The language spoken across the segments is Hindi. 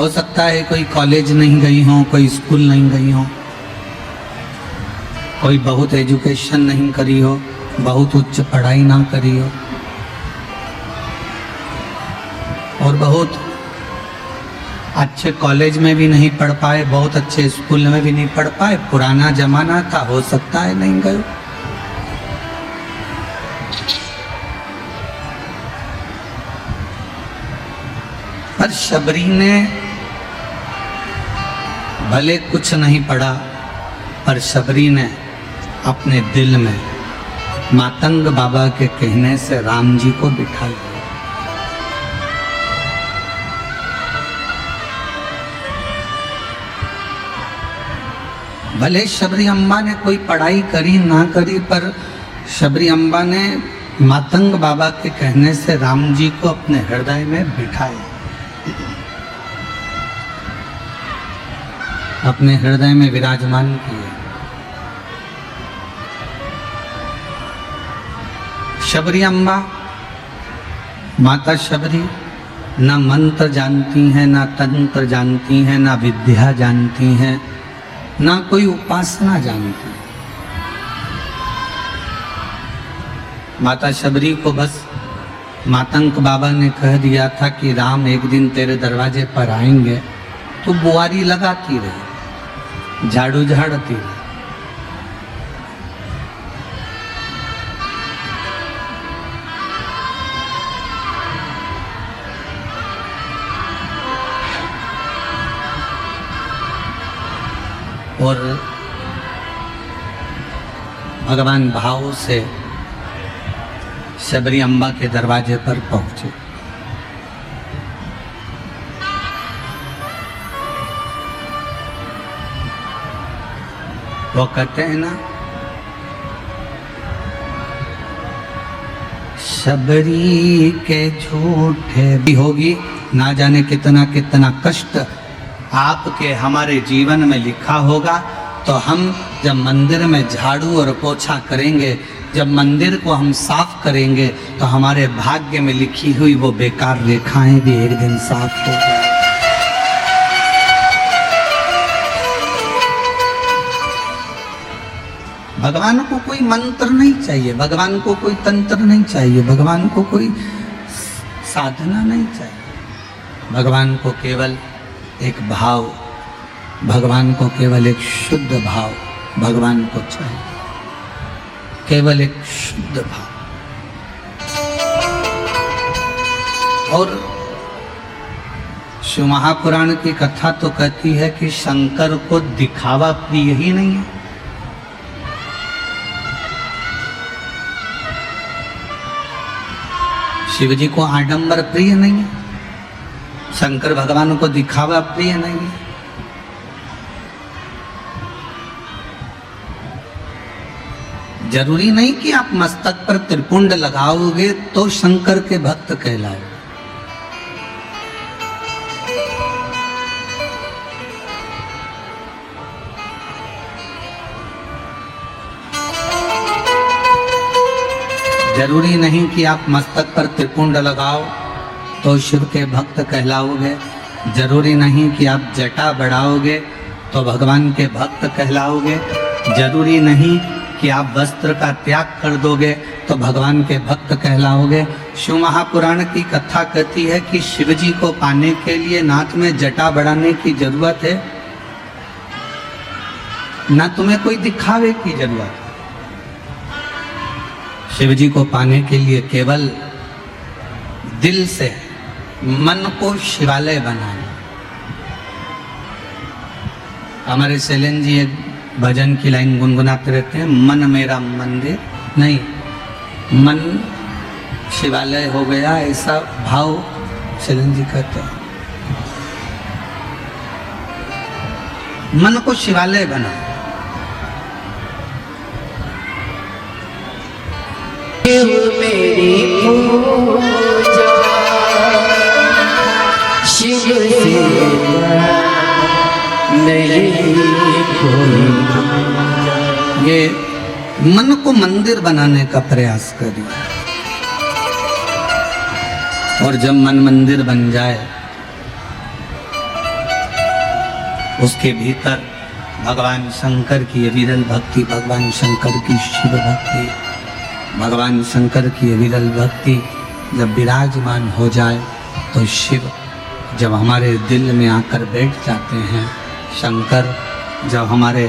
हो सकता है कोई कॉलेज नहीं गई हो, कोई स्कूल नहीं गई हो, कोई बहुत एजुकेशन नहीं करी हो, बहुत उच्च पढ़ाई ना करी हो, और बहुत अच्छे कॉलेज में भी नहीं पढ़ पाए, बहुत अच्छे स्कूल में भी नहीं पढ़ पाए। पुराना जमाना था, हो सकता है नहीं गए। पर शबरी ने भले कुछ नहीं पढ़ा, पर शबरी ने अपने दिल में मातंग बाबा के कहने से राम जी को बिठा लिया। भले शबरी अम्बा ने कोई पढ़ाई करी ना करी, पर शबरी अम्बा ने मातंग बाबा के कहने से राम जी को अपने हृदय में बिठाया, अपने हृदय में विराजमान किए। शबरी अम्बा, माता शबरी ना मंत्र जानती हैं, ना तंत्र जानती हैं, ना विद्या जानती हैं, ना कोई उपासना जानती है। माता शबरी को बस मातंग बाबा ने कह दिया था कि राम एक दिन तेरे दरवाजे पर आएंगे, तो बुआरी लगाती रहे, झाड़ू झाड़ती रहे। और भगवान भाव से शबरी अम्बा के दरवाजे पर पहुंचे। वो कहते हैं ना, शबरी के झूठे भी होगी, ना जाने कितना कितना कष्ट आपके हमारे जीवन में लिखा होगा। तो हम जब मंदिर में झाड़ू और पोछा करेंगे, जब मंदिर को हम साफ करेंगे, तो हमारे भाग्य में लिखी हुई वो बेकार रेखाएं भी एक दिन साफ हो जाए। भगवान को कोई मंत्र नहीं चाहिए, भगवान को कोई तंत्र नहीं चाहिए, भगवान को कोई साधना नहीं चाहिए। भगवान को केवल एक भाव, भगवान को केवल एक शुद्ध भाव भगवान को चाहिए, केवल एक शुद्ध भाव। और शिव महापुराण की कथा तो कहती है कि शंकर को दिखावा प्रिय ही नहीं है। शिव जी को आडंबर प्रिय नहीं है, शंकर भगवान को दिखावा प्रिय नहीं है। जरूरी नहीं कि आप मस्तक पर त्रिपुंड लगाओगे तो शंकर के भक्त कहलाओगे। जरूरी नहीं कि आप मस्तक पर त्रिपुंड लगाओ तो शिव के भक्त कहलाओगे। जरूरी नहीं कि आप जटा बढ़ाओगे तो भगवान के भक्त कहलाओगे। जरूरी नहीं कि आप वस्त्र का त्याग कर दोगे तो भगवान के भक्त कहलाओगे। शिव महापुराण की कथा कहती है कि शिव जी को पाने के लिए नाथ में जटा बढ़ाने की जरूरत है, ना तुम्हें कोई दिखावे की जरूरत है। शिव जी को पाने के लिए केवल दिल से मन को शिवालय बनाना। हमारे शैलेंद्र जी एक भजन की लाइन गुनगुनाते रहते हैं, मन मेरा मंदिर नहीं, मन शिवालय हो गया, ऐसा भाव शैलेंद्र जी कहते हैं। मन को शिवालय बना। मेरी पूजा शिव से नहीं कोई। ये मन को मंदिर बनाने का प्रयास करिए, और जब मन मंदिर बन जाए उसके भीतर भगवान शंकर की विरल भक्ति, भगवान शंकर की शिव भक्ति, भगवान शंकर की विरल भक्ति जब विराजमान हो जाए तो शिव जब हमारे दिल में आकर बैठ जाते हैं, शंकर जब हमारे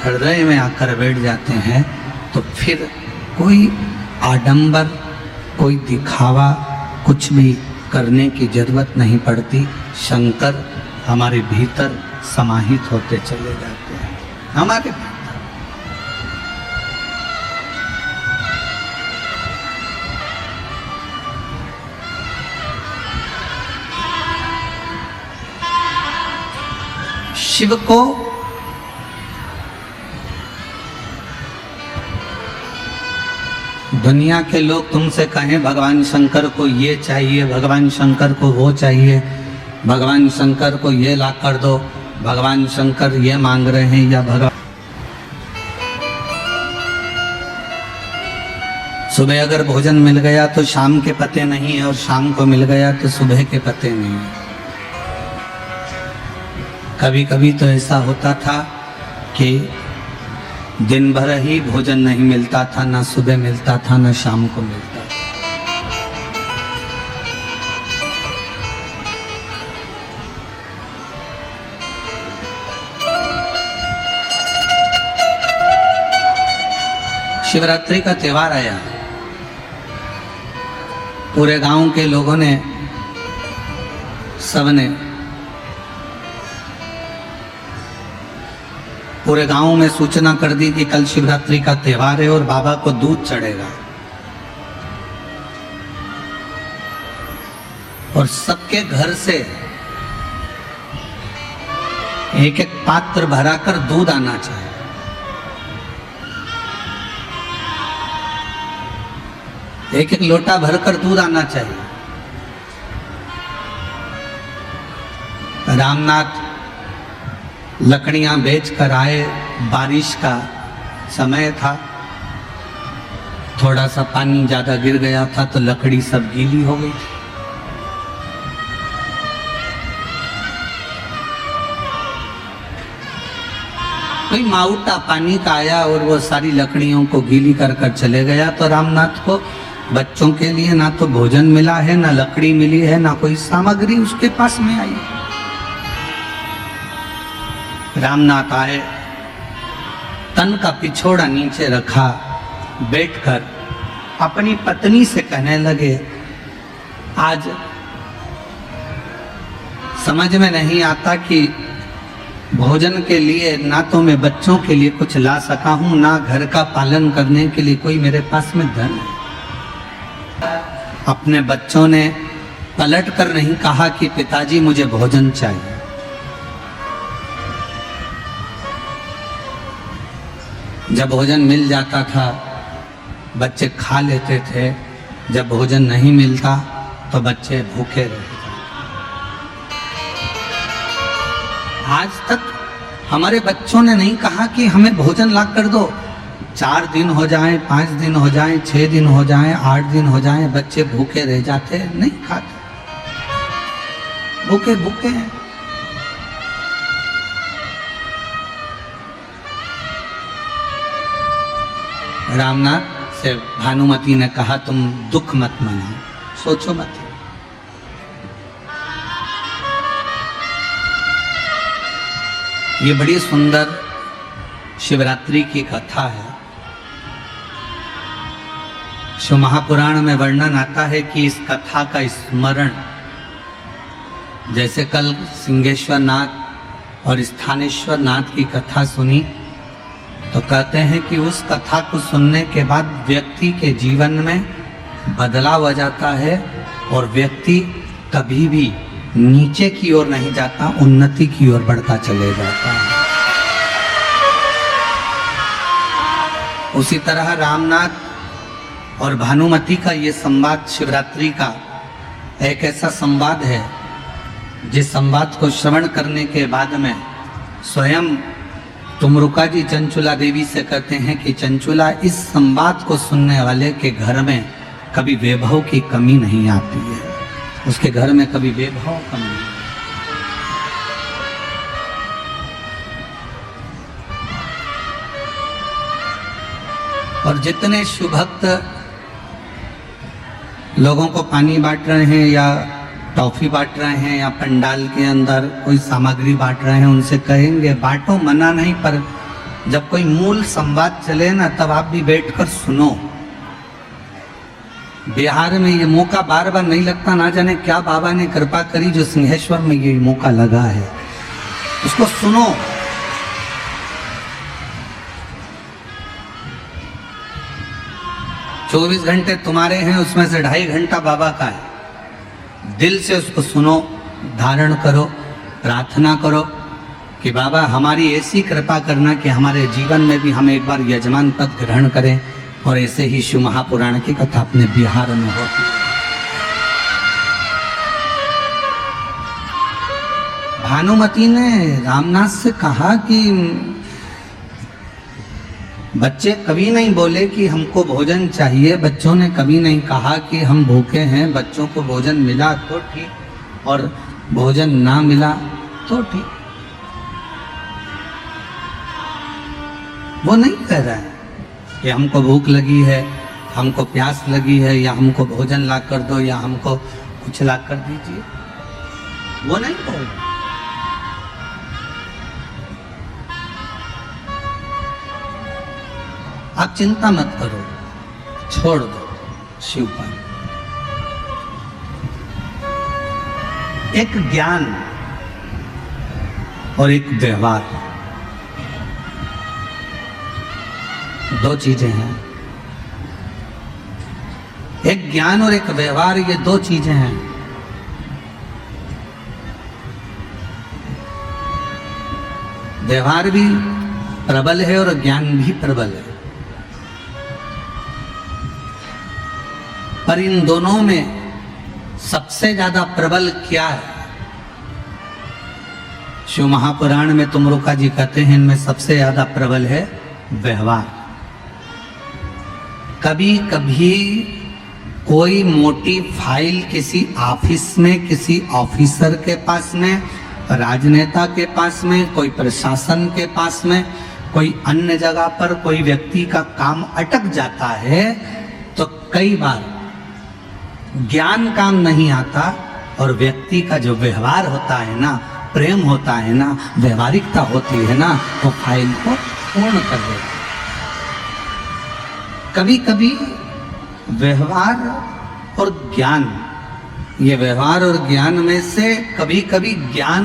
हृदय में आकर बैठ जाते हैं, तो फिर कोई आडंबर, कोई दिखावा, कुछ भी करने की जरूरत नहीं पड़ती। शंकर हमारे भीतर समाहित होते चले जाते हैं, हमारे भीतर। शिव को दुनिया के लोग तुमसे कहें भगवान शंकर को ये चाहिए, भगवान शंकर को वो चाहिए, भगवान शंकर को ये ला कर दो, भगवान शंकर ये मांग रहे हैं, या भगवान सुबह अगर भोजन मिल गया तो शाम के पते नहीं है, और शाम को मिल गया तो सुबह के पते नहीं है। कभी कभी तो ऐसा होता था कि दिन भर ही भोजन नहीं मिलता था, ना सुबह मिलता था, ना शाम को मिलता था। शिवरात्रि का त्योहार आया, पूरे गांव के लोगों ने, सबने, पूरे गांव में सूचना कर दी कि कल शिवरात्रि का त्योहार है और बाबा को दूध चढ़ेगा। और सबके घर से एक एक पात्र भराकर दूध आना चाहिए। एक एक लोटा भरकर दूध आना चाहिए। रामनाथ लकड़ियां बेच कर आए, बारिश का समय था, थोड़ा सा पानी ज्यादा गिर गया था तो लकड़ी सब गीली हो गई। कोई माउटा पानी का आया और वो सारी लकड़ियों को गीली कर कर चले गया। तो रामनाथ को बच्चों के लिए ना तो भोजन मिला है, ना लकड़ी मिली है, ना कोई सामग्री उसके पास में आई। रामनाथ आए, तन का पिछोड़ा नीचे रखा, बैठकर अपनी पत्नी से कहने लगे, आज समझ में नहीं आता कि भोजन के लिए ना तो मैं बच्चों के लिए कुछ ला सका हूं, ना घर का पालन करने के लिए कोई मेरे पास में धन है। अपने बच्चों ने पलट कर नहीं कहा कि पिताजी मुझे भोजन चाहिए। जब भोजन मिल जाता था बच्चे खा लेते थे, जब भोजन नहीं मिलता तो बच्चे भूखे रहते। आज तक हमारे बच्चों ने नहीं कहा कि हमें भोजन ला कर दो। 4 दिन हो जाएं, 5 दिन हो जाएं, 6 दिन हो जाएं, 8 दिन हो जाएं, बच्चे भूखे रह जाते, नहीं खाते, भूखे भूखे हैं। रामनाथ से भानुमति ने कहा, तुम दुख मत मनाओ, सोचो मत। ये बड़ी सुंदर शिवरात्रि की कथा है। शिव महापुराण में वर्णन आता है कि इस कथा का स्मरण, जैसे कल सिंहेश्वर नाथ और स्थानेश्वर नाथ की कथा सुनी, तो कहते हैं कि उस कथा को सुनने के बाद व्यक्ति के जीवन में बदलाव आ जाता है और व्यक्ति कभी भी नीचे की ओर नहीं जाता, उन्नति की ओर बढ़ता चले जाता है। उसी तरह रामनाथ और भानुमति का ये संवाद शिवरात्रि का एक ऐसा संवाद है जिस संवाद को श्रवण करने के बाद में स्वयं तुमरुका जी चंचुला देवी से कहते हैं कि चंचुला, इस संवाद को सुनने वाले के घर में कभी वैभव की कमी नहीं आती है, उसके घर में कभी वैभव कमी नहीं। और जितने शुभक्त लोगों को पानी बांट रहे हैं या टॉफी बांट रहे हैं या पंडाल के अंदर कोई सामग्री बांट रहे हैं, उनसे कहेंगे बांटो, मना नहीं, पर जब कोई मूल संवाद चले ना तब आप भी बैठकर सुनो। बिहार में ये मौका बार बार नहीं लगता, ना जाने क्या बाबा ने कृपा करी जो सिंहेश्वर में ये मौका लगा है, उसको सुनो। चौबीस घंटे तुम्हारे हैं, उसमें से 2.5 घंटा बाबा का है। दिल से उसको सुनो, धारण करो, प्रार्थना करो कि बाबा हमारी ऐसी कृपा करना कि हमारे जीवन में भी हम एक बार यजमान पद ग्रहण करें। और ऐसे ही शिव महापुराण की कथा अपने बिहार में होती है। भानुमति ने रामनाथ से कहा कि बच्चे कभी नहीं बोले कि हमको भोजन चाहिए, बच्चों ने कभी नहीं कहा कि हम भूखे हैं। बच्चों को भोजन मिला तो ठीक, और भोजन ना मिला तो ठीक। वो नहीं कह रहा है कि हमको भूख लगी है, हमको प्यास लगी है, या हमको भोजन ला कर दो, या हमको कुछ ला कर दीजिए, वो नहीं बोल रहा। आप चिंता मत करो, छोड़ दो शिव पर। एक ज्ञान और एक व्यवहार, दो चीजें हैं। एक ज्ञान और एक व्यवहार, ये दो चीजें हैं। व्यवहार भी प्रबल है और ज्ञान भी प्रबल है, पर इन दोनों में सबसे ज्यादा प्रबल क्या है? शिव महापुराण में तुमरुका जी कहते हैं इनमें सबसे ज्यादा प्रबल है व्यवहार। कभी कभी कोई मोटी फाइल किसी ऑफिस में, किसी ऑफिसर के पास में, राजनेता के पास में, कोई प्रशासन के पास में, कोई अन्य जगह पर कोई व्यक्ति का काम अटक जाता है, तो कई बार ज्ञान काम नहीं आता और व्यक्ति का जो व्यवहार होता है ना, प्रेम होता है ना, व्यवहारिकता होती है ना, वो फाइल को पूर्ण कर देता है। कभी कभी व्यवहार और ज्ञान, ये व्यवहार और ज्ञान में से कभी कभी ज्ञान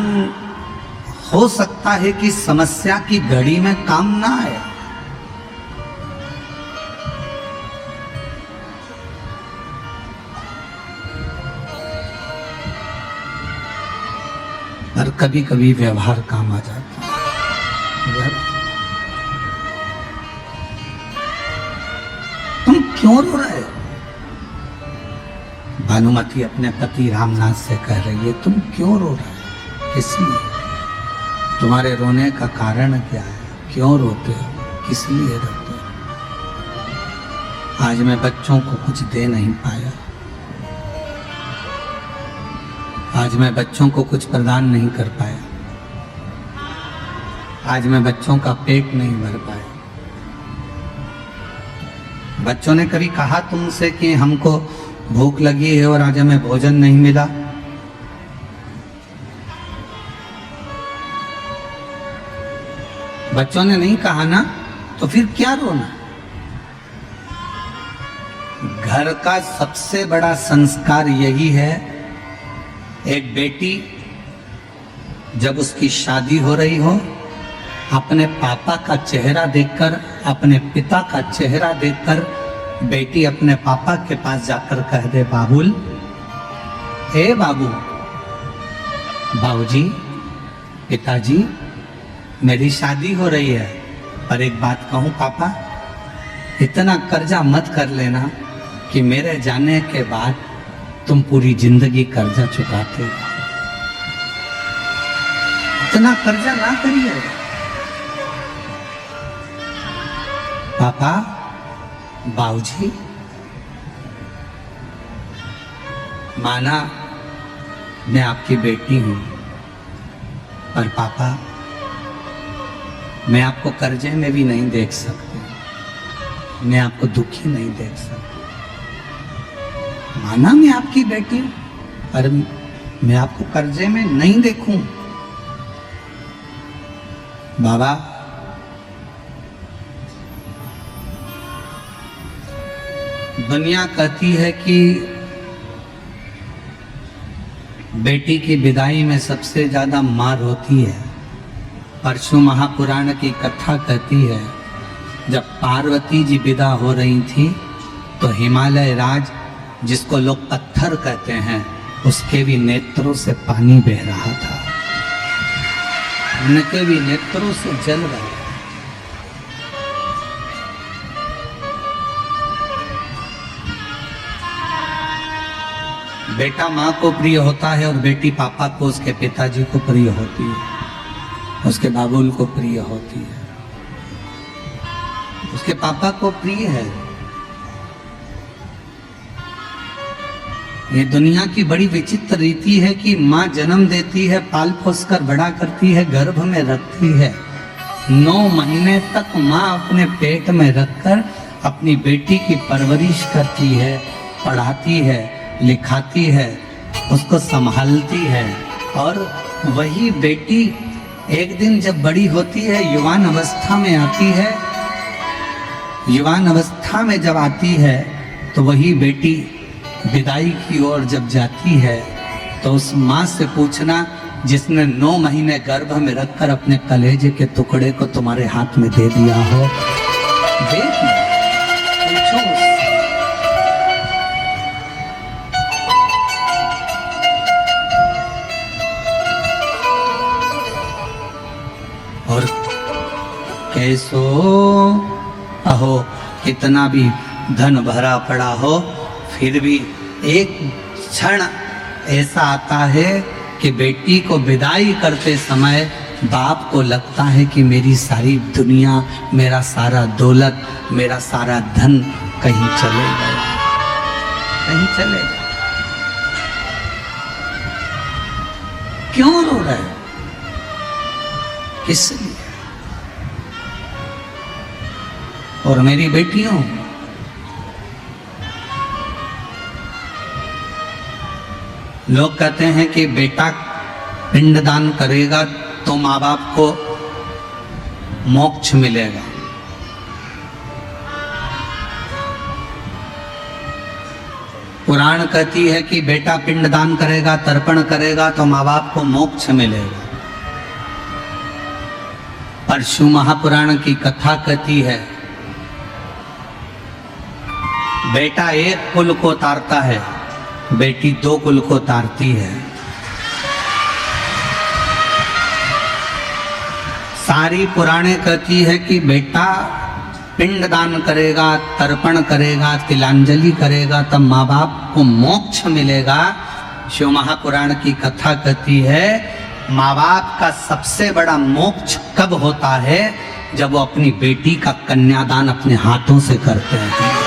हो सकता है कि समस्या की घड़ी में काम ना आए। और कभी कभी व्यवहार काम आ जाता है। तुम क्यों रो रहे हो? भानुमति अपने पति रामनाथ से कह रही है, तुम क्यों रो रहे हो? किस लिए? तुम्हारे रोने का कारण क्या है? क्यों रोते हो? किस लिए रोते हो? आज मैं बच्चों को कुछ दे नहीं पाया, आज मैं बच्चों को कुछ प्रदान नहीं कर पाया, आज मैं बच्चों का पेट नहीं भर पाया। बच्चों ने कभी कहा तुमसे कि हमको भूख लगी है और आज हमें भोजन नहीं मिला? बच्चों ने नहीं कहा ना, तो फिर क्या रोना? घर का सबसे बड़ा संस्कार यही है, एक बेटी जब उसकी शादी हो रही हो, अपने पापा का चेहरा देखकर, अपने पिता का चेहरा देखकर बेटी अपने पापा के पास जाकर कह दे, बाबुल, हे बाबू, बाबूजी, पिताजी, मेरी शादी हो रही है, पर एक बात कहूं पापा, इतना कर्जा मत कर लेना कि मेरे जाने के बाद तुम पूरी जिंदगी कर्जा चुकाते हो। इतना कर्जा ना करिए पापा। बाबूजी, माना मैं आपकी बेटी हूं, पर पापा मैं आपको कर्जे में भी नहीं देख सकती। मैं आपको दुखी नहीं देख सकता। माना मैं आपकी बेटी हूं, पर मैं आपको कर्जे में नहीं देखूं। बाबा, दुनिया कहती है कि बेटी की विदाई में सबसे ज्यादा मार होती है। परशु महापुराण की कथा कहती है, जब पार्वती जी विदा हो रही थी तो हिमालय राज, जिसको लोग पत्थर कहते हैं, उसके भी नेत्रों से पानी बह रहा था, उनके भी नेत्रों से जल रहा। बेटा माँ को प्रिय होता है और बेटी पापा को, उसके पिताजी को प्रिय होती है, उसके बाबुल को प्रिय होती है, उसके पापा को प्रिय है। ये दुनिया की बड़ी विचित्र रीति है कि माँ जन्म देती है, पाल पोस कर बड़ा करती है, गर्भ में रखती है। 9 महीने तक माँ अपने पेट में रखकर अपनी बेटी की परवरिश करती है, पढ़ाती है, लिखाती है, उसको संभालती है। और वही बेटी एक दिन जब बड़ी होती है, युवान अवस्था में आती है, युवान अवस्था में जब आती है तो वही बेटी विदाई की ओर जब जाती है तो उस माँ से पूछना जिसने 9 महीने गर्भ में रखकर अपने कलेजे के टुकड़े को तुम्हारे हाथ में दे दिया हो, पूछो उससे। और कैसो अहो, कितना भी धन भरा पड़ा हो, फिर भी एक क्षण ऐसा आता है कि बेटी को विदाई करते समय बाप को लगता है कि मेरी सारी दुनिया, मेरा सारा दौलत, मेरा सारा धन कहीं चले गया, कहीं चले गया। क्यों रो रहे हो? किस लिए? और मेरी बेटियों, लोग कहते हैं कि बेटा पिंडदान करेगा तो माँ बाप को मोक्ष मिलेगा। पुराण कहती है कि बेटा पिंडदान करेगा, तर्पण करेगा तो माँ बाप को मोक्ष मिलेगा। परशु महापुराण की कथा कहती है, बेटा एक कुल को तारता है, बेटी 2 कुल को तारती है। सारी पुराणे कहती है कि बेटा पिंडदान करेगा, तर्पण करेगा, तिलांजलि करेगा, तब माँ बाप को मोक्ष मिलेगा। शिव महापुराण की कथा कहती है, माँ बाप का सबसे बड़ा मोक्ष कब होता है? जब वो अपनी बेटी का कन्यादान अपने हाथों से करते हैं।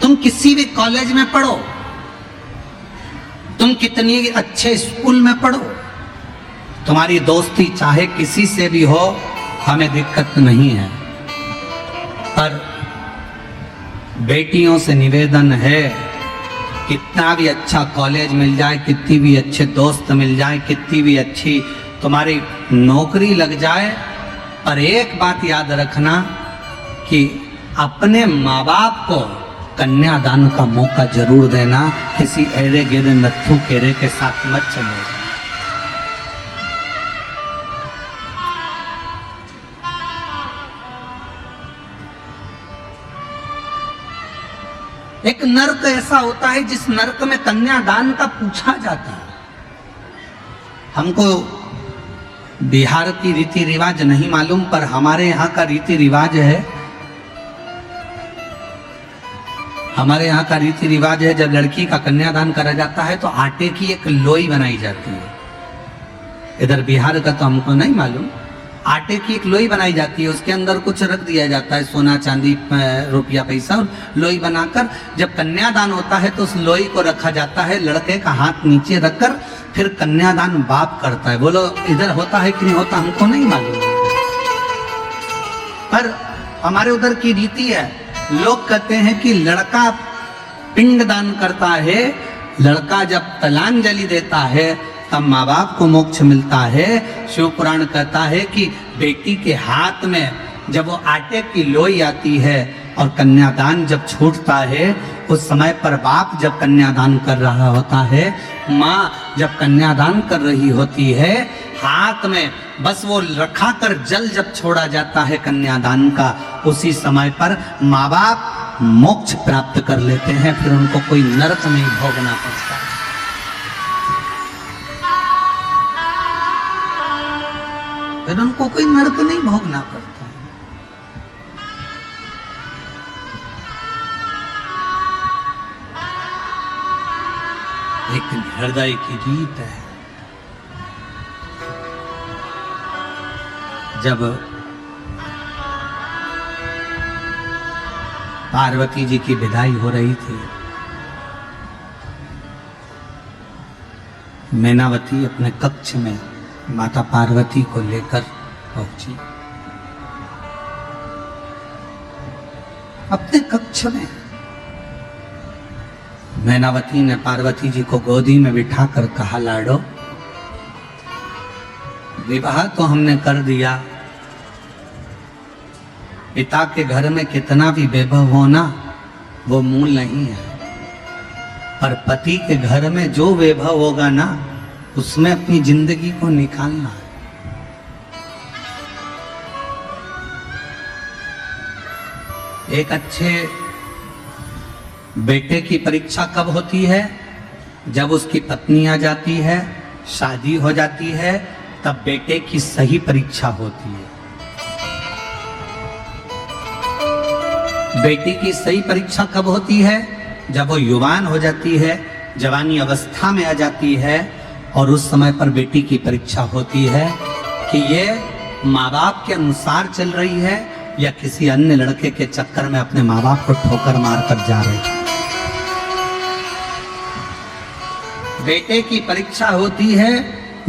तुम किसी भी कॉलेज में पढ़ो, तुम कितनी अच्छे स्कूल में पढ़ो, तुम्हारी दोस्ती चाहे किसी से भी हो, हमें दिक्कत नहीं है, पर बेटियों से निवेदन है, कितना भी अच्छा कॉलेज मिल जाए, कितनी भी अच्छे दोस्त मिल जाए, कितनी भी अच्छी तुम्हारी नौकरी लग जाए, पर एक बात याद रखना कि अपने माँ बाप को कन्यादान का मौका जरूर देना। किसी एरे गिरे नत्थु केरे के साथ मत चलो। एक नर्क ऐसा होता है जिस नर्क में कन्यादान का पूछा जाता है। हमको बिहार की रीति रिवाज नहीं मालूम, पर हमारे यहाँ का रीति रिवाज है, हमारे यहाँ का रीति रिवाज है, जब लड़की का कन्यादान करा जाता है तो आटे की एक लोई बनाई जाती है। इधर बिहार का तो हमको नहीं मालूम, आटे की एक लोई बनाई जाती है, उसके अंदर कुछ रख दिया जाता है, सोना चांदी रुपया पैसा, और लोई बनाकर जब कन्यादान होता है तो उस लोई को रखा जाता है, लड़के का हाथ नीचे रखकर फिर कन्यादान बाप करता है। बोलो इधर होता है कि नहीं होता, हमको नहीं मालूम, पर हमारे उधर की रीति है। लोग कहते हैं कि लड़का पिंड दान करता है, लड़का जब तलांजलि देता है तब माँ बाप को मोक्ष मिलता है। शिव पुराण कहता है कि बेटी के हाथ में जब वो आटे की लोई आती है और कन्यादान जब छूटता है, उस समय पर बाप जब कन्यादान कर रहा होता है, माँ जब कन्यादान कर रही होती है, हाथ में बस वो रखा कर जल जब छोड़ा जाता है कन्यादान का, उसी समय पर माँ बाप मोक्ष प्राप्त कर लेते हैं, फिर उनको कोई नरक नहीं भोगना पड़ता। फिर उनको कोई नरक नहीं भोगना पड़ता। एक हृदय की रीत है। जब पार्वती जी की विदाई हो रही थी, मैनावती अपने कक्ष में माता पार्वती को लेकर पहुंची। अपने कक्ष में मैनावती ने पार्वती जी को गोदी में बिठाकर कहा, लाडो विवाह तो हमने कर दिया, पिता के घर में कितना भी वैभव होना वो मूल नहीं है, पर पति के घर में जो वैभव होगा ना, उसमें अपनी जिंदगी को निकालना है। एक अच्छे बेटे की परीक्षा कब होती है? जब उसकी पत्नी आ जाती है, शादी हो जाती है, तब बेटे की सही परीक्षा होती है। बेटी की सही परीक्षा कब होती है? जब वो युवान हो जाती है, जवानी अवस्था में आ जाती है, और उस समय पर बेटी की परीक्षा होती है कि ये माँ बाप के अनुसार चल रही है या किसी अन्य लड़के के चक्कर में अपने माँ बाप को ठोकर मारकर जा रही है। बेटे की परीक्षा होती है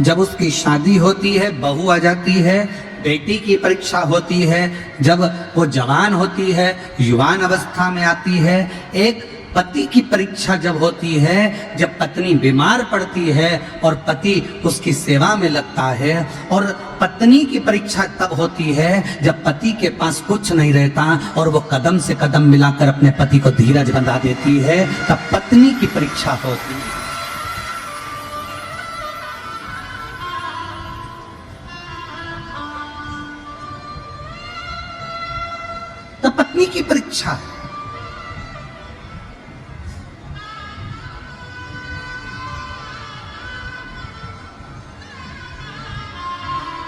जब उसकी शादी होती है, बहू आ जाती है। बेटी की परीक्षा होती है जब वो जवान होती है, युवान अवस्था में आती है। एक पति की परीक्षा जब होती है, जब पत्नी बीमार पड़ती है और पति उसकी सेवा में लगता है। और पत्नी की परीक्षा तब होती है जब पति के पास कुछ नहीं रहता और वो कदम से कदम मिलाकर अपने पति को धीरज बंधा देती है, तब पत्नी की परीक्षा होती है। तब पत्नी की परीक्षा है।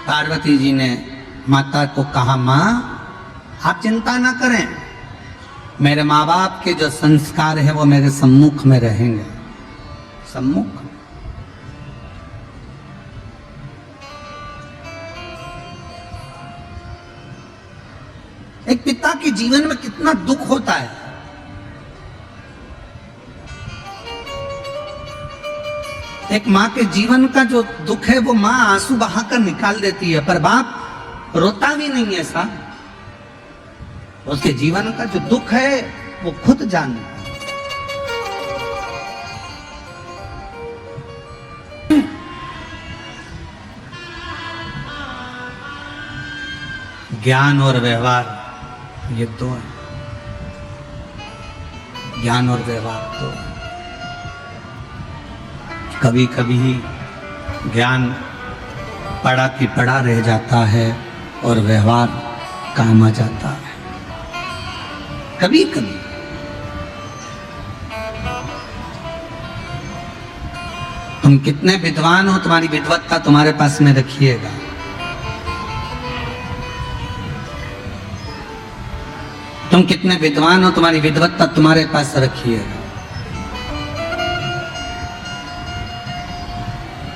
पार्वती जी ने माता को कहा, माँ आप चिंता ना करें, मेरे माँ बाप के जो संस्कार है वो मेरे सम्मुख में रहेंगे। सम्मुख एक पिता के जीवन में कितना दुख होता है। एक माँ के जीवन का जो दुख है वो माँ आंसू बहाकर निकाल देती है, पर बाप रोता भी नहीं है साहब। उसके जीवन का जो दुख है वो खुद जानता है। ज्ञान और व्यवहार ये दो है। ज्ञान और व्यवहार दो। कभी कभी ज्ञान पढ़ा की पढ़ा रह जाता है और व्यवहार काम आ जाता है। कभी कभी तुम कितने विद्वान हो, तुम्हारी विद्वत्ता तुम्हारे पास में रखिएगा। तुम कितने विद्वान हो, तुम्हारी विद्वत्ता तुम्हारे पास रखिएगा।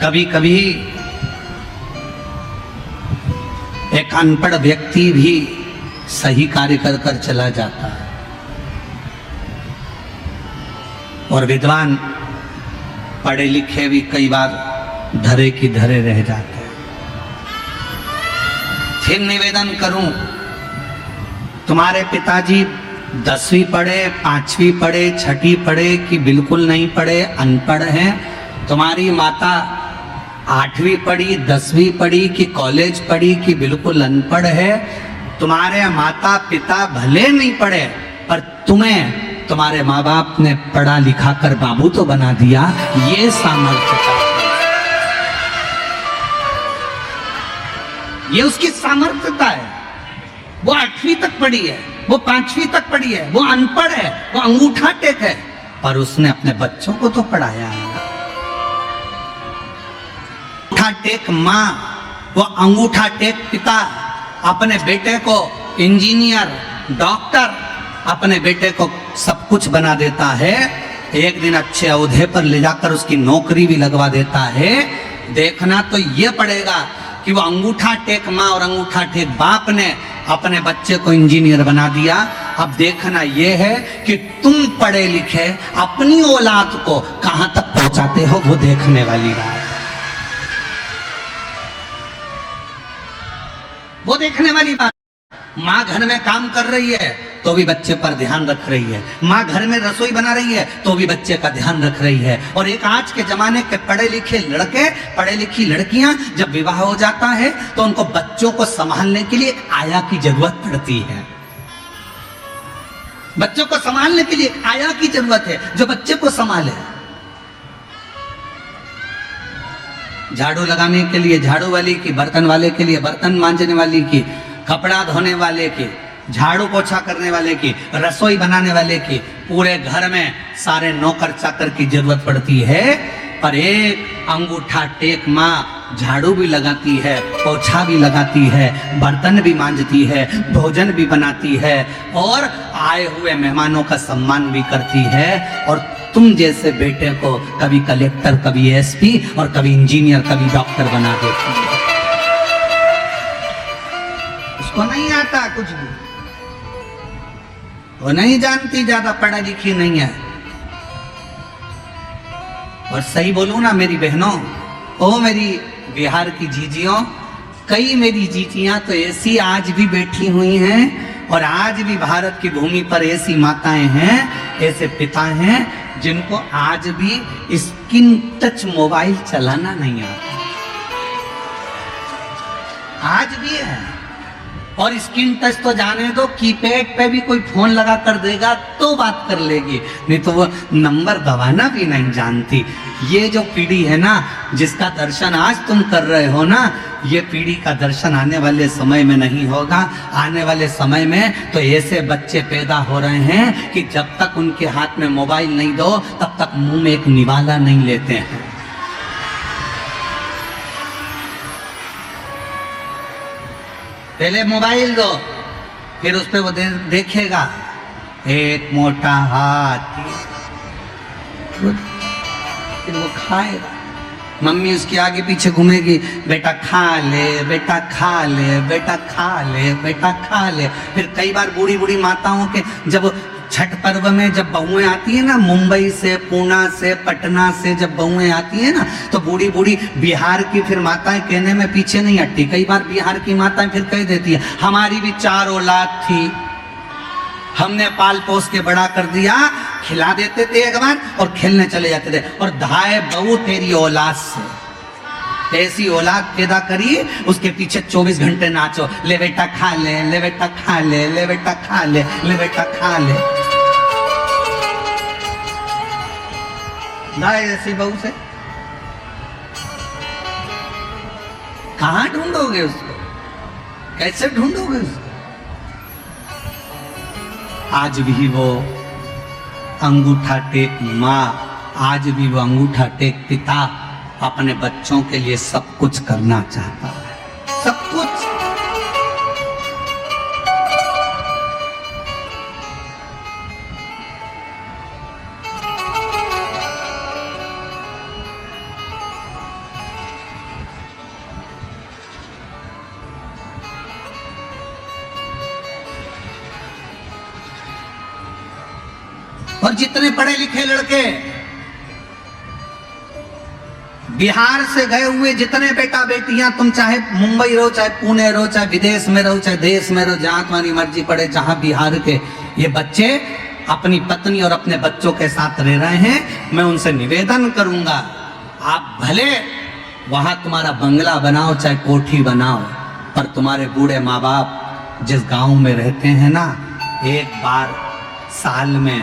कभी कभी एक अनपढ़ व्यक्ति भी सही कार्य कर कर चला जाता है, और विद्वान पढ़े लिखे भी कई बार धरे की धरे रह जाते हैं। फिर निवेदन करूं, तुम्हारे पिताजी 10वीं पढ़े, 5वीं पढ़े, 6ठी पढ़े कि बिल्कुल नहीं पढ़े, अनपढ़ हैं? तुम्हारी माता 8वीं पढ़ी, 10वीं पढ़ी कि कॉलेज पढ़ी कि बिल्कुल अनपढ़ है? तुम्हारे माता पिता भले नहीं पढ़े, पर तुम्हें तुम्हारे माँ बाप ने पढ़ा लिखा कर बाबू तो बना दिया। ये सामर्थ्य था, ये उसकी सामर्थ्यता है। वो 8वीं तक पढ़ी है, वो 5वीं तक पढ़ी है, वो अनपढ़ है, वो अंगूठा टेक है, पर उसने अपने बच्चों को तो पढ़ाया है। अंगूठा टेक माँ, वो अंगूठा टेक पिता अपने बेटे को इंजीनियर, डॉक्टर, अपने बेटे को सब कुछ बना देता है। एक दिन अच्छे ओहदे पर ले जाकर उसकी नौकरी भी लगवा देता है। देखना तो ये पड़ेगा कि वो अंगूठा टेक माँ और अंगूठा टेक बाप ने अपने बच्चे को इंजीनियर बना दिया। अब देखना यह है कि तुम पढ़े लिखे अपनी औलाद को कहां तक पहुंचाते हो, वो देखने वाली बात है, वो देखने वाली बात। माँ घर में काम कर रही है तो भी बच्चे पर ध्यान रख रही है, माँ घर में रसोई बना रही है तो भी बच्चे का ध्यान रख रही है। और एक आज के जमाने के पढ़े लिखे लड़के, पढ़े लिखी लड़कियां जब विवाह हो जाता है तो उनको बच्चों को संभालने के लिए एक आया की जरूरत पड़ती है। बच्चों को संभालने के लिए एक आया की जरूरत है जो बच्चे को संभाले। झाड़ू लगाने के लिए झाड़ू वाली की, बर्तन वाले के लिए बर्तन मांजने वाली की, कपड़ा धोने वाले की, झाड़ू पोछा करने वाले की, रसोई बनाने वाले की, पूरे घर में सारे नौकर चाकर की जरूरत पड़ती है। पर एक अंगूठा टेक माँ झाड़ू भी लगाती है, पोछा भी लगाती है, बर्तन भी मांजती है, भोजन भी बनाती है और आए हुए मेहमानों का सम्मान भी करती है। और तुम जैसे बेटे को कभी कलेक्टर, कभी एसपी और कभी इंजीनियर, कभी डॉक्टर बना देती है। उसको नहीं आता कुछ भी, वो नहीं जानती, ज्यादा पढ़ा लिखी नहीं है। और सही बोलूं ना मेरी बहनों, ओ मेरी बिहार की जीजियों, कई मेरी जीजियां तो ऐसी आज भी बैठी हुई हैं और आज भी भारत की भूमि पर ऐसी माताएं हैं, ऐसे पिता हैं जिनको आज भी स्क्रीन टच मोबाइल चलाना नहीं आता, आज भी है। और स्क्रीन टच तो जाने दो, कीपैड पे भी कोई फोन लगा कर देगा तो बात कर लेगी, नहीं तो वो नंबर दबाना भी नहीं जानती। ये जो पीढ़ी है ना, जिसका दर्शन आज तुम कर रहे हो ना, ये पीढ़ी का दर्शन आने वाले समय में नहीं होगा। आने वाले समय में तो ऐसे बच्चे पैदा हो रहे हैं कि जब तक उनके हाथ में मोबाइल नहीं दो तब तक मुंह में एक निवाला नहीं लेते हैं। पहले मोबाइल दो, फिर उस पर वो देखेगा एक मोटा हाथी, फिर वो खाएगा। मम्मी उसके आगे पीछे घूमेगी, बेटा खा ले, बेटा खा ले, बेटा खा ले, बेटा खा ले। फिर कई बार बूढ़ी बूढ़ी माताओं के जब छठ पर्व में जब बहुएं आती है ना, मुंबई से, पूना से, पटना से जब बहुएं आती है ना, तो बूढ़ी बूढ़ी बिहार की फिर माताएं कहने में पीछे नहीं हटती। कई बार बिहार की माताएं फिर कह देती है, हमारी भी 4 औलाद थी, हमने पाल पोस के बड़ा कर दिया। खिला देते थे एक बार और खेलने चले जाते थे, और धाए बहू तेरी औलाद से ऐसी औलाद पैदा करी, उसके पीछे 24 घंटे नाचो, ले बेटा खा ले, ले बेटा खा ले, ले बेटा खा ले, ले बेटा खा ले। ना ऐसी बहू से कहां ढूंढोगे उसको, कैसे ढूंढोगे उसको? आज भी वो अंगूठा टेक माँ, आज भी वो अंगूठा टेक पिता अपने बच्चों के लिए सब कुछ करना चाहता है, सब कुछ। और जितने पढ़े लिखे लड़के बिहार से गए हुए, जितने बेटा बेटियां, तुम चाहे मुंबई रहो, चाहे पुणे रहो, चाहे विदेश में रहो, चाहे देश में रहो, जहां तुम्हारी मर्जी पड़े, जहां बिहार के ये बच्चे अपनी पत्नी और अपने बच्चों के साथ रह रहे हैं, मैं उनसे निवेदन करूंगा, आप भले वहां तुम्हारा बंगला बनाओ, चाहे कोठी बनाओ, पर तुम्हारे बूढ़े माँ बाप जिस गांव में रहते हैं ना, एक बार साल में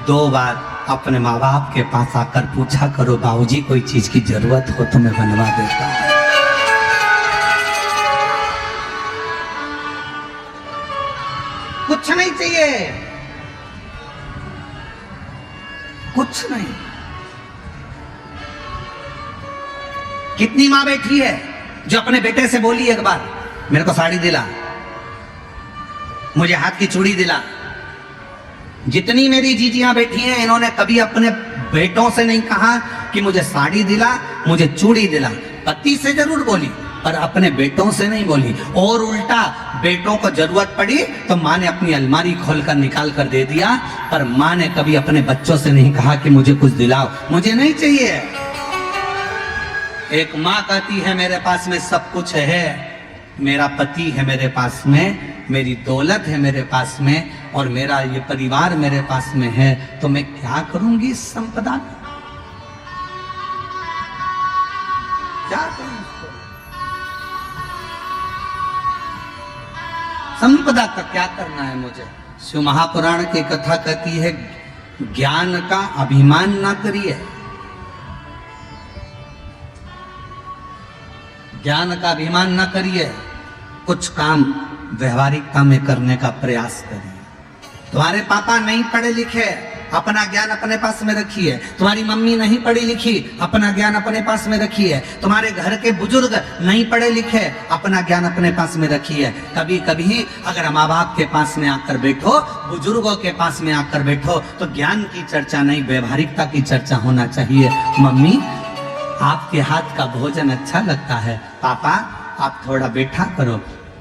2 बार अपने माँ बाप के पास आकर पूछा करो, बाबूजी कोई चीज की जरूरत हो तो मैं बनवा देता हूं। कुछ नहीं चाहिए, कुछ नहीं। कितनी माँ बैठी है जो अपने बेटे से बोली एक बार, मेरे को साड़ी दिला, मुझे हाथ की चूड़ी दिला। जितनी मेरी जीजियां बैठी हैं, इन्होंने कभी अपने बेटों से नहीं कहा कि मुझे साड़ी दिला, मुझे चूड़ी दिला। पति से जरूर बोली, पर अपने बेटों से नहीं बोली। और उल्टा बेटों को जरूरत पड़ी तो माँ ने अपनी अलमारी खोलकर निकाल कर दे दिया, पर माँ ने कभी अपने बच्चों से नहीं कहा कि मुझे कुछ दिलाओ, मुझे नहीं चाहिए। एक माँ कहती है मेरे पास में सब कुछ है, मेरा पति है मेरे पास में, मेरी दौलत है मेरे पास में, और मेरा ये परिवार मेरे पास में है, तो मैं क्या करूंगी इस संपदा का? क्या करूं इसको? संपदा का क्या करना है मुझे? शिव महापुराण की कथा कहती है, ज्ञान का अभिमान ना करिए, ज्ञान का अभिमान ना करिए, कुछ काम व्यवहारिकता में करने का प्रयास करिए। तुम्हारे पापा नहीं पढ़े लिखे, अपना ज्ञान अपने पास में रखिए। तुम्हारी मम्मी नहीं पढ़ी लिखी, अपना ज्ञान अपने पास में रखिए। तुम्हारे घर के बुजुर्ग नहीं पढ़े लिखे, अपना ज्ञान अपने पास में रखिए। कभी कभी अगर माँ बाप के पास में आकर बैठो, बुजुर्गों के पास में आकर बैठो, तो ज्ञान की चर्चा नहीं, व्यवहारिकता की चर्चा होना चाहिए। मम्मी आपके हाथ का भोजन अच्छा लगता है, पापा आप थोड़ा बैठा करो,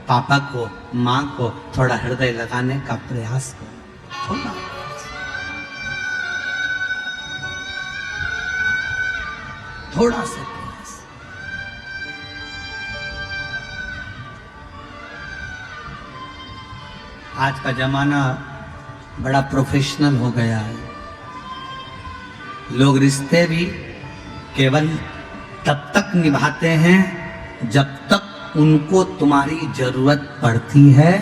पापा को माँ को थोड़ा हृदय लगाने का प्रयास करो, थोड़ा सा प्रयास। आज का जमाना बड़ा प्रोफेशनल हो गया है, लोग रिश्ते भी केवल तब तक निभाते हैं जब तक उनको तुम्हारी जरूरत पड़ती है,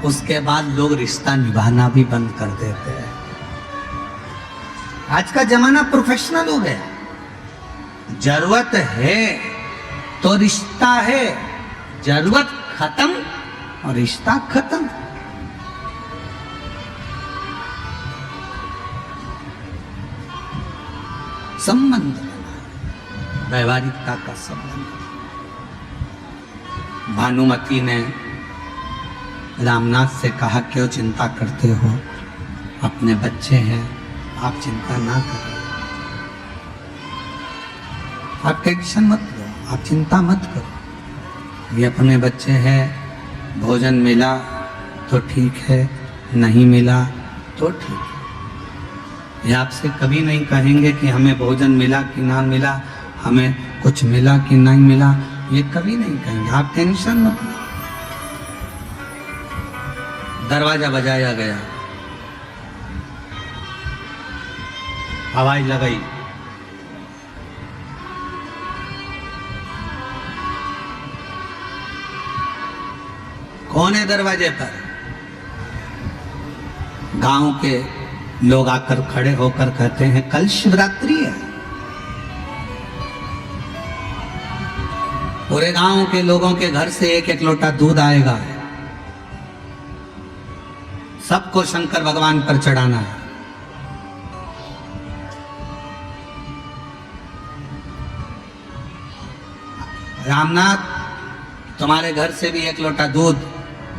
उसके बाद लोग रिश्ता निभाना भी बंद कर देते हैं। आज का जमाना प्रोफेशनल हो गया, जरूरत है तो रिश्ता है, जरूरत खत्म और रिश्ता खत्म। संबंध, व्यवहारिकता का संबंध। भानुमति ने रामनाथ से कहा, क्यों चिंता करते हो, अपने बच्चे हैं, आप चिंता ना करें, आप टेंशन मत लो, आप चिंता मत करो, ये अपने बच्चे हैं, भोजन मिला तो ठीक है, नहीं मिला तो ठीक है। ये आपसे कभी नहीं कहेंगे कि हमें भोजन मिला कि ना मिला, हमें कुछ मिला कि नहीं मिला, ये कभी नहीं कहेंगे, आप टेंशन मत लो। दरवाजा बजाया गया, हवाई लगाई, कौन है दरवाजे पर? गांव के लोग आकर खड़े होकर कहते हैं, कल शिवरात्रि है। पूरे गांव के लोगों के घर से एक एक लोटा दूध आएगा, सबको शंकर भगवान पर चढ़ाना है। रामनाथ, तुम्हारे घर से भी एक लोटा दूध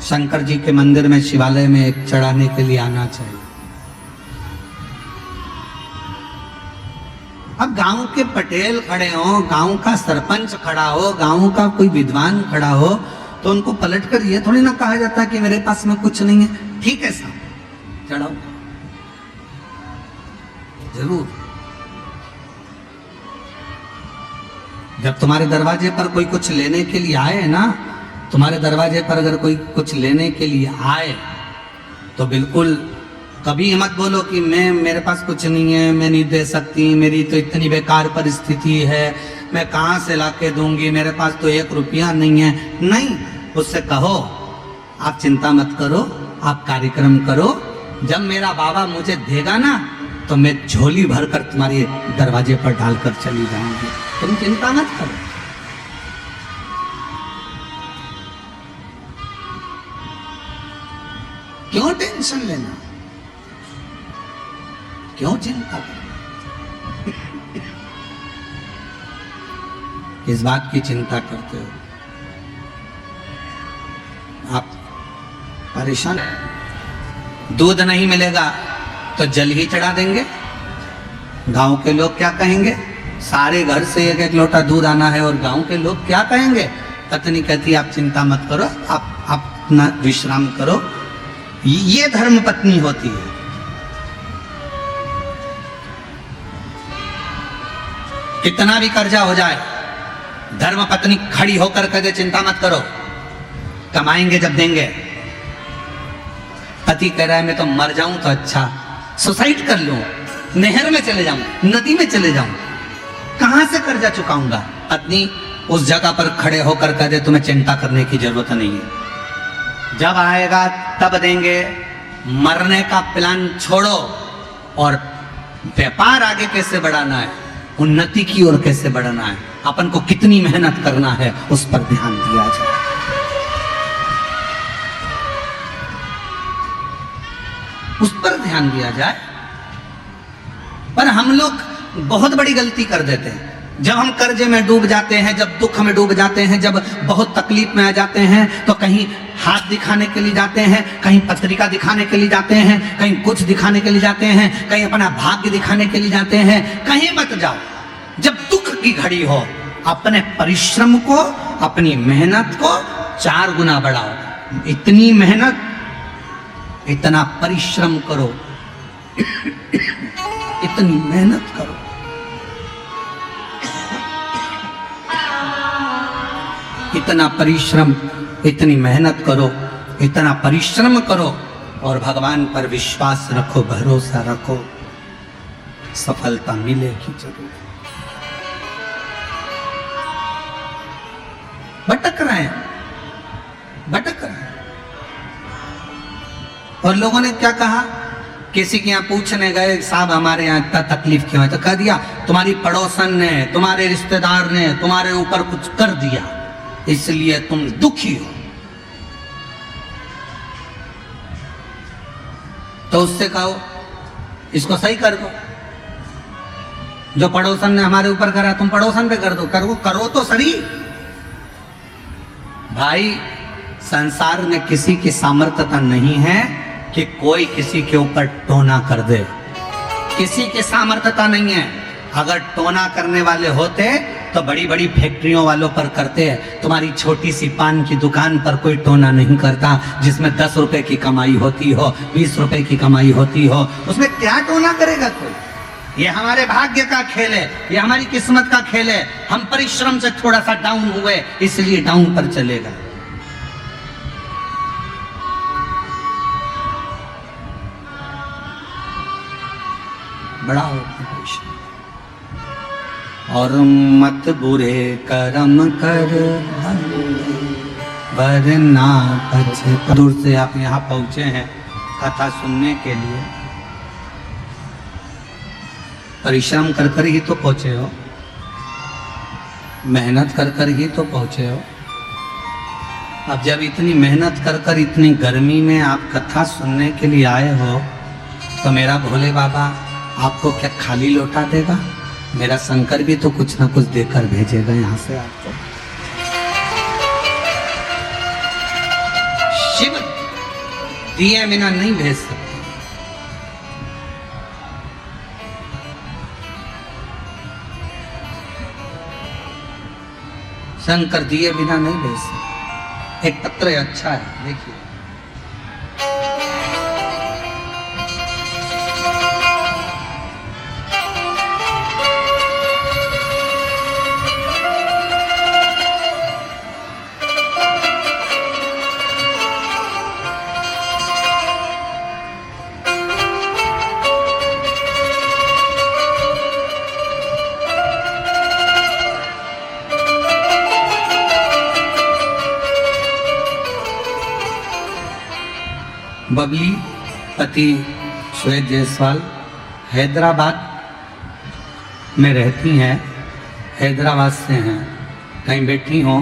शंकर जी के मंदिर में, शिवालय में एक चढ़ाने के लिए आना चाहिए। अब गांव के पटेल खड़े हो, गांव का सरपंच खड़ा हो, गांव का कोई विद्वान खड़ा हो, तो उनको पलट कर ये थोड़ी ना कहा जाता कि मेरे पास में कुछ नहीं है, ठीक है साहब चढ़ाओ। जरूर। जब तुम्हारे दरवाजे पर कोई कुछ लेने के लिए आए ना, तुम्हारे दरवाजे पर अगर कोई कुछ लेने के लिए आए तो बिल्कुल कभी मत बोलो कि मेरे पास कुछ नहीं है, मैं नहीं दे सकती, मेरी तो इतनी बेकार परिस्थिति है, मैं कहाँ से लाके दूंगी, मेरे पास तो 1 रुपया नहीं है। नहीं, उससे कहो आप चिंता मत करो, आप कार्यक्रम करो, जब मेरा बाबा मुझे देगा ना तो मैं झोली भरकर तुम्हारे दरवाजे पर डालकर चली जाऊंगी, तुम चिंता मत करो। क्यों टेंशन लेना, क्यों चिंता करना? इस बात की चिंता करते हो आप, परेशान। दूध नहीं मिलेगा तो जल ही चढ़ा देंगे, गांव के लोग क्या कहेंगे? सारे घर से 1-1 लोटा दूध आना है और गांव के लोग क्या कहेंगे? पत्नी कहती आप चिंता मत करो, आप अपना विश्राम करो। ये धर्म पत्नी होती है। कितना भी कर्जा हो जाए, धर्म पत्नी खड़ी होकर कहे चिंता मत करो, कमाएंगे जब देंगे। पति कह रहा है मैं तो मर जाऊं तो अच्छा, सुसाइड कर लूं, नहर में चले जाऊं, नदी में चले जाऊं, कहां से कर्जा चुकाऊंगा? पत्नी उस जगह पर खड़े होकर कह दे तुम्हें चिंता करने की जरूरत नहीं है, जब आएगा तब देंगे। मरने का प्लान छोड़ो और व्यापार आगे कैसे बढ़ाना है, उन्नति की ओर कैसे बढ़ाना है, अपन को कितनी मेहनत करना है, उस पर ध्यान दिया जाए। उस पर ध्यान दिया जाए। पर हम लोग बहुत बड़ी गलती कर देते हैं। जब हम कर्जे में डूब जाते हैं, जब दुख में डूब जाते हैं, जब बहुत तकलीफ में आ जाते हैं, तो कहीं हाथ दिखाने के लिए जाते हैं, कहीं पत्रिका दिखाने के लिए जाते हैं, कहीं कुछ दिखाने के लिए जाते हैं, कहीं अपना भाग्य दिखाने के लिए जाते हैं। कहीं मत जाओ। जब दुख की घड़ी हो, अपने परिश्रम को, अपनी मेहनत को 4 गुना बढ़ाओ। इतनी मेहनत, इतना परिश्रम करो, इतनी मेहनत करो, इतना परिश्रम, इतनी मेहनत करो, इतना परिश्रम करो और भगवान पर विश्वास रखो, भरोसा रखो, सफलता मिलेगी जरूर। भटक रहे हैं, भटक रहे हैं। और लोगों ने क्या कहा, किसी के यहाँ पूछने गए साहब हमारे यहाँ इतना तकलीफ क्यों है, तो कह दिया तुम्हारी पड़ोसन ने, तुम्हारे रिश्तेदार ने तुम्हारे ऊपर कुछ कर दिया इसलिए तुम दुखी हो। तो उससे कहो इसको सही कर दो, जो पड़ोसन ने हमारे ऊपर करा तुम पड़ोसन पे कर दो, करो तो सही। भाई संसार में किसी की सामर्थ्यता नहीं है कि कोई किसी के ऊपर टोना कर दे, किसी की सामर्थ्यता नहीं है। अगर टोना करने वाले होते तो बड़ी बड़ी फैक्ट्रियों वालों पर करते हैं। तुम्हारी छोटी सी पान की दुकान पर कोई टोना नहीं करता, जिसमें 10 रुपए की कमाई होती हो, 20 रुपए की कमाई होती हो, उसमें क्या टोना करेगा कोई? ये हमारे भाग्य का खेल है, ये हमारी किस्मत का खेल है। हम परिश्रम से थोड़ा सा डाउन हुए इसलिए डाउन पर चलेगा। बड़ा होता है और मत बुरे कर्म कर वरना पछता। दूर से आप यहाँ पहुँचे हैं कथा सुनने के लिए, परिश्रम कर कर ही तो पहुँचे हो, मेहनत कर कर ही तो पहुँचे हो। अब जब इतनी मेहनत कर कर इतनी गर्मी में आप कथा सुनने के लिए आए हो तो मेरा भोले बाबा आपको क्या खाली लौटा देगा? मेरा शंकर भी तो कुछ ना कुछ देकर भेजेगा यहाँ से आपको। शिव दिए बिना नहीं भेज सकते। शंकर दिए बिना नहीं भेज सकते। एक पत्र अच्छा है, देखिए। बबली पति श्वेत जायसवाल हैदराबाद में रहती हैं, हैदराबाद से हैं। कहीं बैठी हों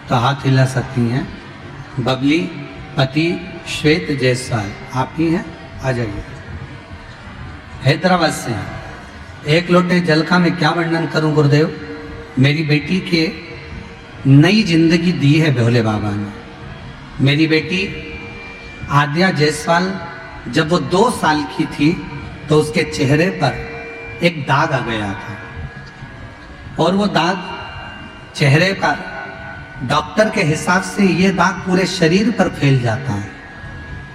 तो हाथ हिला सकती हैं। बबली पति श्वेत जायसवाल आप ही हैं, आ जाइए। हैदराबाद से हैं। एक लोटे जल का मैं क्या वर्णन करूं गुरुदेव। मेरी बेटी के नई जिंदगी दी है भोले बाबा ने। मेरी बेटी आद्या जायसवाल जब वो 2 साल की थी तो उसके चेहरे पर एक दाग आ गया था, और वो दाग चेहरे पर डॉक्टर के हिसाब से ये दाग पूरे शरीर पर फैल जाता है।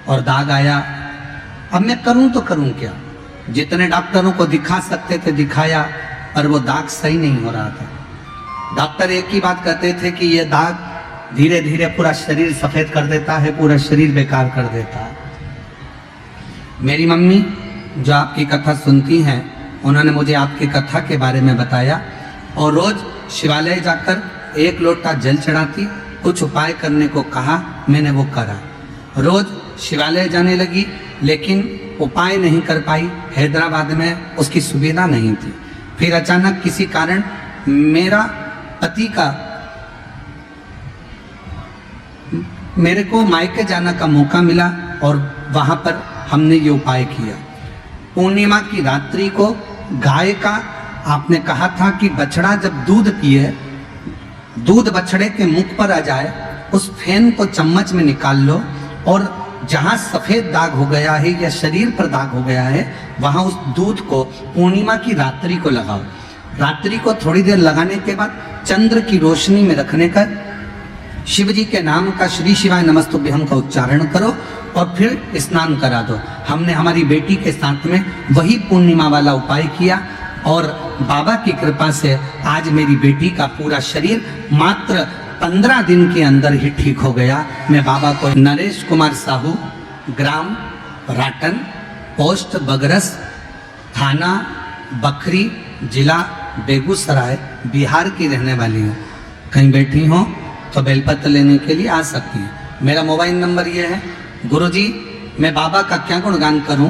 और दाग आया, अब मैं करूं तो करूं क्या। जितने डॉक्टरों को दिखा सकते थे दिखाया, पर वो दाग सही नहीं हो रहा था। डॉक्टर एक ही बात कहते थे कि ये दाग धीरे धीरे पूरा शरीर सफेद कर देता है, पूरा शरीर बेकार कर देता है। मेरी मम्मी जो आपकी कथा सुनती हैं, उन्होंने मुझे आपकी कथा के बारे में बताया, और रोज शिवालय जाकर 1 लोटा जल चढ़ाती, कुछ उपाय करने को कहा, मैंने वो करा। रोज शिवालय जाने लगी, लेकिन उपाय नहीं कर पाई। हैदराबाद में उसकी सुविधा नहीं थी। फिर अचानक किसी कारण मेरा पति का मेरे को मायके जाने का मौका मिला, और वहां पर हमने ये उपाय किया। पूर्णिमा की रात्रि को गाय का आपने कहा था कि बछड़ा जब दूध पिए, दूध बछड़े के मुख पर आ जाए, उस फेन को चम्मच में निकाल लो, और जहां सफेद दाग हो गया है या शरीर पर दाग हो गया है, वहां उस दूध को पूर्णिमा की रात्रि को लगाओ। रात्रि को थोड़ी देर लगाने के बाद चंद्र की रोशनी में रखने का शिव जी के नाम का श्री शिवाय नमस्तुभ्यम का उच्चारण करो, और फिर स्नान करा दो। हमने हमारी बेटी के साथ में वही पूर्णिमा वाला उपाय किया, और बाबा की कृपा से आज मेरी बेटी का पूरा शरीर मात्र 15 दिन के अंदर ही ठीक हो गया। मैं बाबा को नरेश कुमार साहू, ग्राम राटन, पोस्ट बगरस, थाना बखरी, जिला बेगूसराय, बिहार की रहने वाली हूँ। कहीं बैठी हो तो बेलपत्र लेने के लिए आ सकती हैं। मेरा मोबाइल नंबर ये है। गुरुजी, मैं बाबा का क्या गुणगान करूं।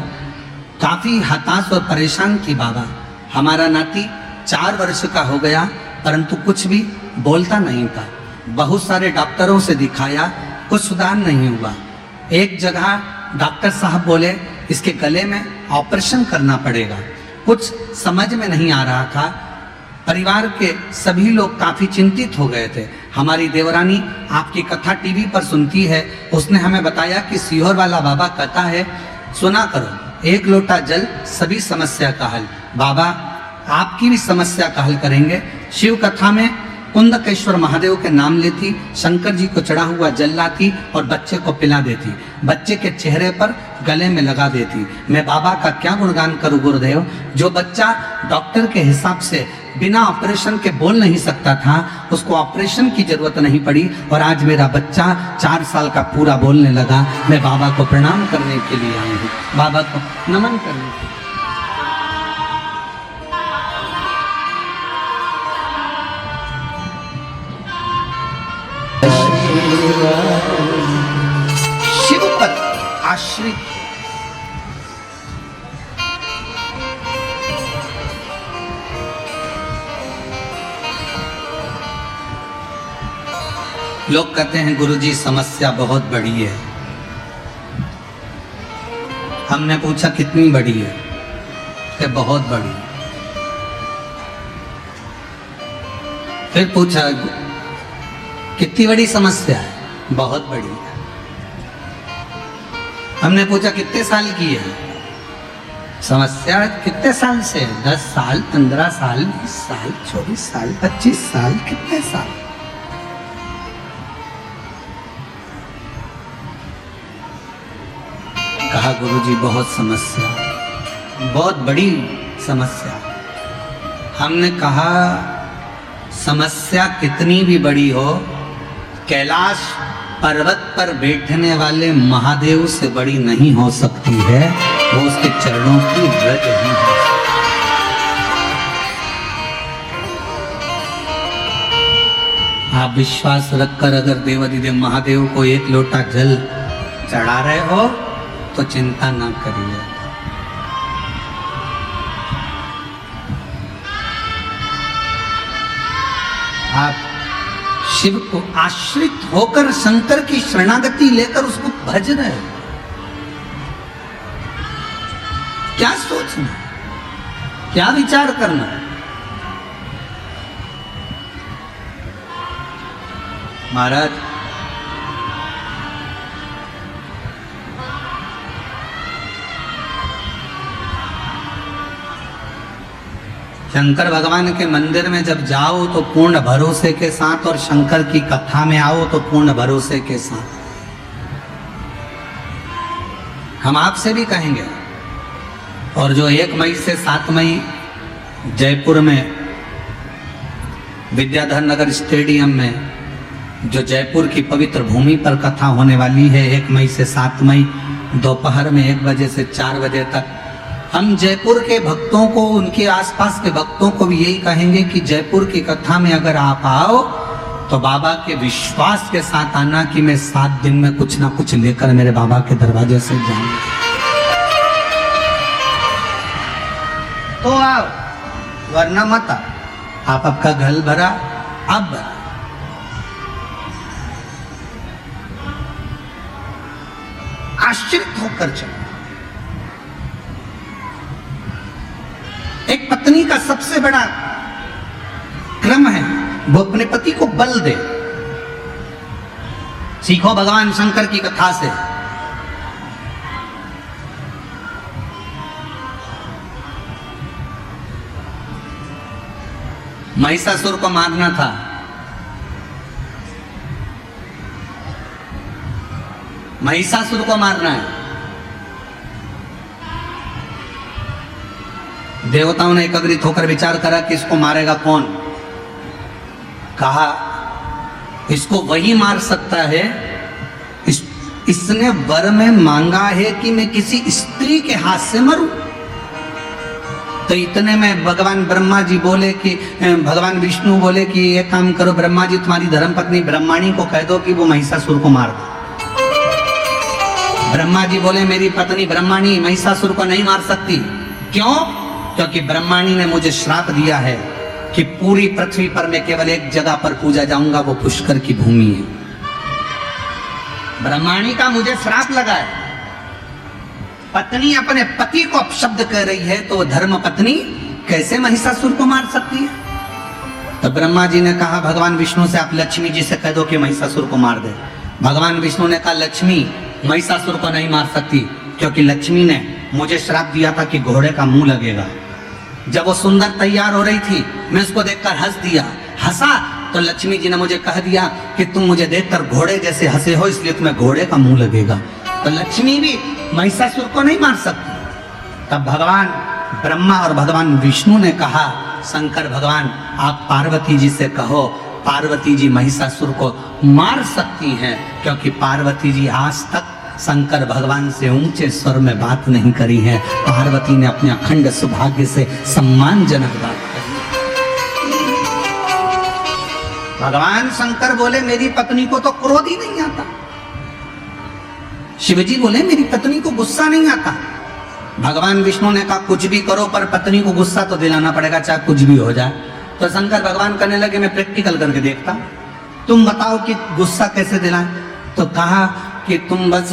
काफ़ी हताश और परेशान थी बाबा। हमारा नाती 4 वर्ष का हो गया, परंतु कुछ भी बोलता नहीं था। बहुत सारे डॉक्टरों से दिखाया, कुछ सुधार नहीं हुआ। एक जगह डॉक्टर साहब बोले इसके गले में ऑपरेशन करना पड़ेगा। कुछ समझ में नहीं आ रहा था। परिवार के सभी लोग काफ़ी चिंतित हो गए थे। हमारी देवरानी आपकी कथा टीवी पर सुनती है, उसने हमें बताया कि सीहोर वाला बाबा कहता है, सुना करो, 1 लोटा जल सभी समस्या का हल। बाबा आपकी भी समस्या का हल करेंगे। शिव कथा में कुंदकेश्वर महादेव के नाम लेती, शंकर जी को चढ़ा हुआ जल लाती और बच्चे को पिला देती, बच्चे के चेहरे पर गले में लगा देती। मैं बाबा का क्या गुणगान करूं गुरुदेव। जो बच्चा डॉक्टर के हिसाब से बिना ऑपरेशन के बोल नहीं सकता था, उसको ऑपरेशन की जरूरत नहीं पड़ी, और आज मेरा बच्चा 4 साल का पूरा बोलने लगा। मैं बाबा को प्रणाम करने के लिए आई हूँ, बाबा को नमन करने के लिए। शिव पर आश्रित लोग कहते हैं गुरुजी समस्या बहुत बड़ी है। हमने पूछा कितनी बड़ी है, कि बहुत बड़ी। फिर पूछा कितनी बड़ी समस्या है, बहुत बड़ी है। हमने पूछा कितने साल की है समस्या, कितने साल से, 10 साल, 15 साल, 20 साल, 24 साल, 25 साल, कितने साल। कहा गुरुजी बहुत समस्या, बहुत बड़ी समस्या। हमने कहा समस्या कितनी भी बड़ी हो, कैलाश पर्वत पर बैठने वाले महादेव से बड़ी नहीं हो सकती है, वो उसके चरणों की रज ही है। आप विश्वास रखकर अगर देवाधिदेव महादेव को 1 लोटा जल चढ़ा रहे हो तो चिंता ना करिए। आप शिव को आश्रित होकर शंकर की शरणागति लेकर उसको भज रहे हो, क्या सोचना, क्या विचार करना? महाराज शंकर भगवान के मंदिर में जब जाओ तो पूर्ण भरोसे के साथ, और शंकर की कथा में आओ तो पूर्ण भरोसे के साथ। हम आपसे भी कहेंगे, और जो 1 मई से 7 मई जयपुर में विद्याधर नगर स्टेडियम में, जो जयपुर की पवित्र भूमि पर कथा होने वाली है 1 मई से 7 मई दोपहर में 1 बजे से 4 बजे तक, हम जयपुर के भक्तों को, उनके आसपास के भक्तों को भी यही कहेंगे कि जयपुर की कथा में अगर आप आओ तो बाबा के विश्वास के साथ आना कि मैं 7 दिन में कुछ ना कुछ लेकर मेरे बाबा के दरवाजे से जाऊंगा। तो आओ, वरना मत आओ। आप आपका घर भरा, आप भरा। आश्रित होकर चलो। एक पत्नी का सबसे बड़ा क्रम है वो अपने पति को बल दे। सीखो भगवान शंकर की कथा से। महिषासुर को मारना था, महिषासुर को मारना है। देवताओं ने एकत्रित होकर विचार करा कि इसको मारेगा कौन। कहा इसको वही मार सकता है, इसने वर में मांगा है कि मैं किसी स्त्री के हाथ से मरूं। तो इतने में भगवान ब्रह्मा जी बोले कि, भगवान विष्णु बोले कि एक काम करो ब्रह्मा जी, तुम्हारी धर्मपत्नी ब्रह्माणी को कह दो कि वो महिषासुर को मार दो। ब्रह्मा जी बोले मेरी पत्नी ब्रह्माणी महिषासुर को नहीं मार सकती। क्यों? क्योंकि ब्रह्माणी ने मुझे श्राप दिया है कि पूरी पृथ्वी पर मैं केवल एक जगह पर पूजा जाऊंगा, वो पुष्कर की भूमि है। ब्रह्माणी का मुझे श्राप लगा है। पत्नी अपने पति को अपशब्द कर रही है तो धर्म पत्नी कैसे महिषासुर को मार सकती है? तो ब्रह्मा जी ने कहा भगवान विष्णु से आप लक्ष्मी जी से कह दो कि महिषासुर को मार दे। भगवान विष्णु ने कहा लक्ष्मी महिषासुर को नहीं मार सकती, क्योंकि लक्ष्मी ने मुझे श्राप दिया था कि घोड़े का मुंह लगेगा। जब वो सुंदर तैयार हो रही थी मैं उसको देखकर हंसा तो लक्ष्मी जी ने मुझे कह दिया कि तुम मुझे देखकर घोड़े जैसे हंसे हो, इसलिए तुम्हें घोड़े का मुंह लगेगा। तो लक्ष्मी भी महिषासुर को नहीं मार सकती। तब भगवान ब्रह्मा और भगवान विष्णु ने कहा शंकर भगवान आप पार्वती जी से कहो, पार्वती जी महिषासुर को मार सकती हैं, क्योंकि पार्वती जी आज तक शंकर भगवान से ऊंचे स्वर में बात नहीं करी है। पार्वती ने अपने अखंड सौभाग्य से सम्मानजनक बात करी। भगवान शंकर बोले मेरी पत्नी को तो क्रोध ही नहीं आता। शिवजी बोले मेरी पत्नी को गुस्सा नहीं आता। भगवान विष्णु ने कहा कुछ भी करो पर पत्नी को गुस्सा तो दिलाना पड़ेगा, चाहे कुछ भी हो जाए। तो शंकर भगवान कहने लगे मैं प्रैक्टिकल करके देखता, तुम बताओ कि गुस्सा कैसे दिलाएं। तो कहा कि तुम बस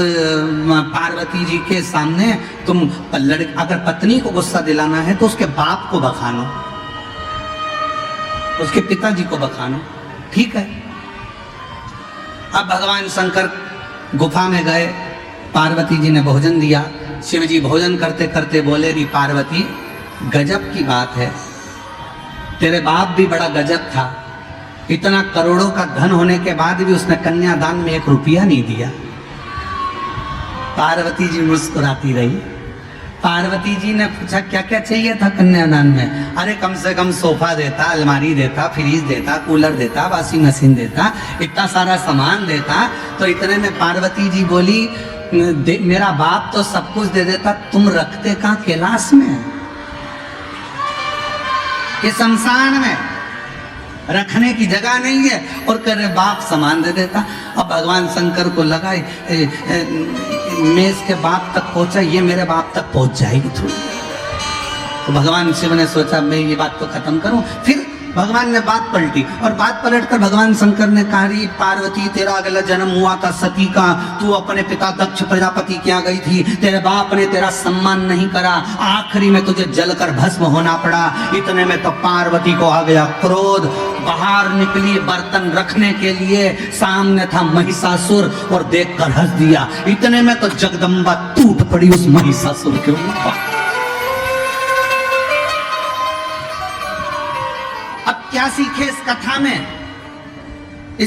पार्वती जी के सामने तुम अगर पत्नी को गुस्सा दिलाना है तो उसके बाप को बखानो, उसके पिताजी को बखानो, ठीक है। अब भगवान शंकर गुफा में गए, पार्वती जी ने भोजन दिया। शिव जी भोजन करते करते बोले री पार्वती गजब की बात है, तेरे बाप भी बड़ा गजब था, इतना करोड़ों का धन होने के बाद भी उसने कन्यादान में 1 रुपया नहीं दिया। पार्वती जी मुस्कुराती रही। पार्वती जी ने पूछा क्या क्या चाहिए था कन्यादान में? अरे कम से कम सोफा देता, अलमारी देता, फ्रिज देता, कूलर देता, वॉशिंग मशीन देता, इतना सारा सामान देता। तो इतने में पार्वती जी बोली मेरा बाप तो सब कुछ दे देता, तुम रखते कहाँ कैलाश में, ये शमशान में रखने की जगह नहीं है, और कह रहे बाप सामान दे देता। अब भगवान शंकर को लगा मैं इसके बाप तक पहुंचा, ये मेरे बाप तक पहुंच जाएगी थोड़ी। तो भगवान शिव ने सोचा मैं ये बात तो खत्म करूं। फिर भगवान ने बात पलटी, और बात पलटकर भगवान शंकर ने कहा, री पार्वती तेरा अगला जन्म हुआ था सती का, तू अपने पिता दक्ष प्रजापति के यहाँ गई थी, तेरे बाप ने तेरा सम्मान नहीं करा, आखिरी में तुझे जलकर भस्म होना पड़ा। इतने में तो पार्वती को आ गया क्रोध, बाहर निकली बर्तन रखने के लिए, सामने था महिषासुर और देखकर हंस दिया। इतने में तो जगदम्बा टूट पड़ी उस महिषासुर के ऊपर। अब क्या सीखे इस कथा में?